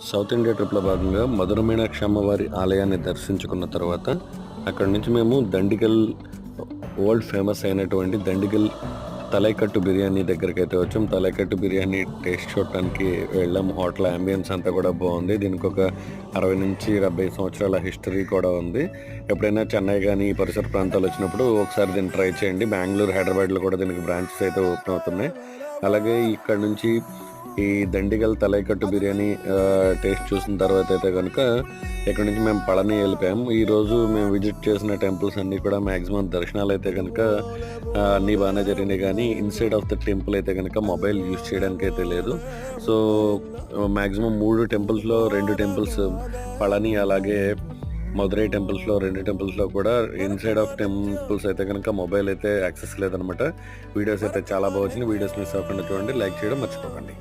South India ట్రిప్‌లో భాగంగా మధుర మీనాక్షి అమ్మవారి ఆలయాన్ని దర్శించుకున్న తర్వాత, అక్కడి నుంచి మేము దండిగల్ వరల్డ్ ఫేమస్ అయినటువంటి దండిగల్ తలైకట్టు బిర్యానీ దగ్గరికైతే వచ్చాం. తలైకట్టు బిర్యానీ టేస్ట్ చూడటానికి వెళ్ళాము. హోటల్ యాంబియన్స్ అంతా కూడా బాగుంది. దీనికి ఒక 60-70 సంవత్సరాల హిస్టరీ కూడా ఉంది. ఎప్పుడైనా చెన్నై కానీ ఈ పరిసర ప్రాంతాలు వచ్చినప్పుడు ఒకసారి దీన్ని ట్రై చేయండి. బెంగళూరు, హైదరాబాద్లో కూడా దీనికి బ్రాంచెస్ అయితే ఓపెన్ అవుతున్నాయి. అలాగే ఇక్కడ నుంచి ఈ దండిగల్ తలైకట్టు బిర్యానీ టేస్ట్ చూసిన తర్వాత అయితే కనుక ఇక్కడ నుంచి మేము పళని వెళ్ళిపోయాము. ఈరోజు మేము విజిట్ చేసిన టెంపుల్స్ అన్నీ కూడా మ్యాక్సిమం దర్శనాలు అయితే కనుక అన్నీ బాగానే జరిగినాయి. కానీ ఇన్సైడ్ ఆఫ్ ద టెంపుల్ అయితే కనుక మొబైల్ యూజ్ చేయడానికి అయితే లేదు. సో మ్యాక్సిమం 3 టెంపుల్స్లో 2 టెంపుల్స్ పళని, అలాగే మదురై టెంపుల్స్లో 2 టెంపుల్స్లో కూడా ఇన్సైడ్ ఆఫ్ టెంపుల్స్ అయితే కనుక మొబైల్ అయితే యాక్సెస్ లేదనమాట. వీడియోస్ అయితే చాలా బాగా వచ్చినాయి. వీడియోస్ మిస్ అవ్వకుండా చూడండి, లైక్ చేయడం మర్చిపోకండి.